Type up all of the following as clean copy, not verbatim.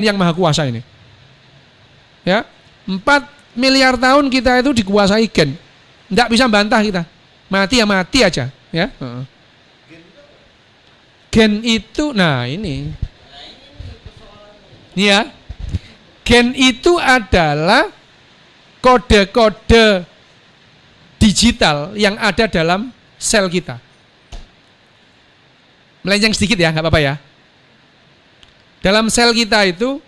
yang maha kuasa ini. Ya, 4 miliar tahun kita itu dikuasai gen. Nggak bisa bantah kita. Mati ya mati aja, ya. Gen itu, nah ini. Ya. Gen itu adalah kode-kode digital yang ada dalam sel kita. Melenceng sedikit ya, nggak apa-apa ya. Dalam sel kita itu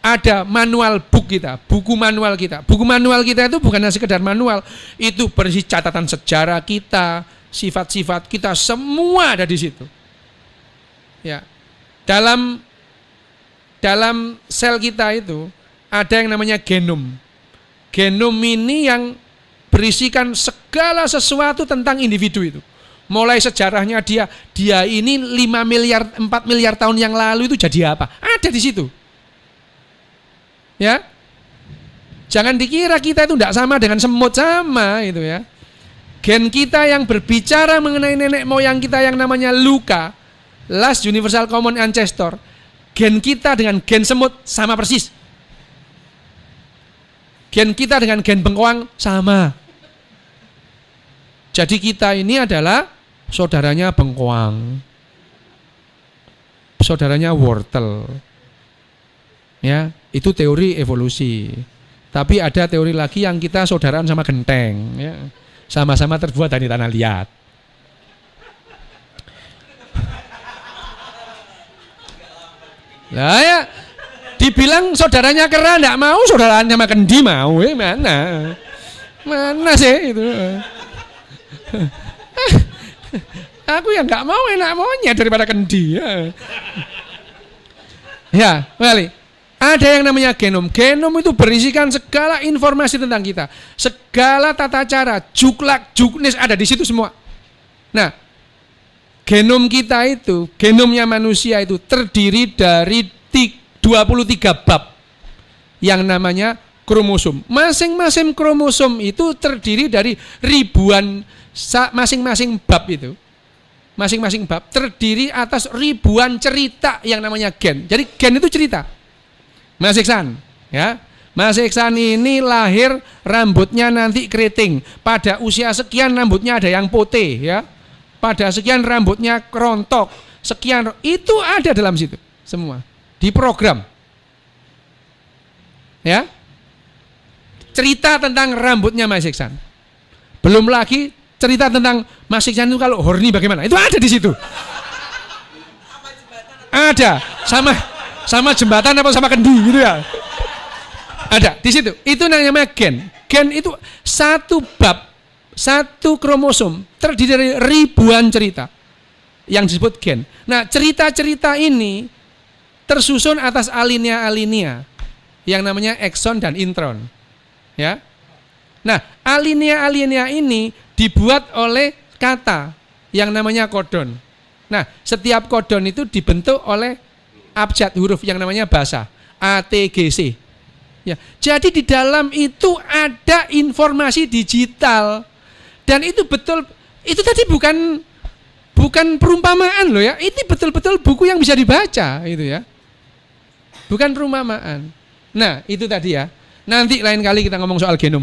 ada manual book kita, buku manual kita. Buku manual kita itu bukan hanya sekedar manual, itu berisi catatan sejarah kita, sifat-sifat kita, semua ada di situ. Ya. Dalam sel kita itu ada yang namanya genom. Genom ini yang berisikan segala sesuatu tentang individu itu. Mulai sejarahnya dia ini 5 miliar, 4 miliar tahun yang lalu itu jadi apa? Ada di situ. Ya. Jangan dikira kita itu tidak sama dengan semut, sama itu ya. Gen kita yang berbicara mengenai nenek moyang kita yang namanya Luca, Last Universal Common Ancestor. Gen kita dengan gen semut sama persis. Gen kita dengan gen bengkoang sama. Jadi kita ini adalah saudaranya bengkoang, saudaranya wortel. Ya, itu teori evolusi. Tapi ada teori lagi yang kita saudaraan sama genteng, ya. Sama-sama terbuat dari tanah liat. Lah ya, dibilang saudaranya kera enggak mau, saudaraan sama kendi mau, mana? Mana sih itu? Aku yang nggak mau enak maunya daripada kendi. Ya, kembali. Ada yang namanya genom. Genom itu berisikan segala informasi tentang kita, segala tata cara, juklak, juknis ada di situ semua. Nah, genom kita itu, genomnya manusia itu terdiri dari 23 bab yang namanya kromosom. Masing-masing kromosom itu terdiri dari ribuan, masing-masing bab itu. Masing-masing bab terdiri atas ribuan cerita yang namanya gen. Jadi gen itu cerita. Mas Iksan, ya. Mas Iksan ini lahir rambutnya nanti keriting. Pada usia sekian rambutnya ada yang putih, ya. Pada sekian rambutnya kerontok. Sekian itu ada dalam situ semua. Diprogram. Ya. Cerita tentang rambutnya Mas Iksan. Belum lagi cerita tentang Mas Iksan itu kalau horny bagaimana? Itu ada di situ. Ada sama jembatan apa sama kendi gitu ya. Ada di situ. Itu namanya gen. Gen itu satu bab, satu kromosom terdiri dari ribuan cerita yang disebut gen. Nah, cerita-cerita ini tersusun atas alinea-alinea yang namanya ekson dan intron. Ya. Nah, alinea-alinea ini dibuat oleh kata yang namanya kodon. Nah, setiap kodon itu dibentuk oleh abjad huruf yang namanya bahasa ATGC. Ya, jadi di dalam itu ada informasi digital dan itu betul. Itu tadi bukan perumpamaan loh ya. Ini betul-betul buku yang bisa dibaca itu ya. Bukan perumpamaan. Nah, itu tadi ya. Nanti lain kali kita ngomong soal genom.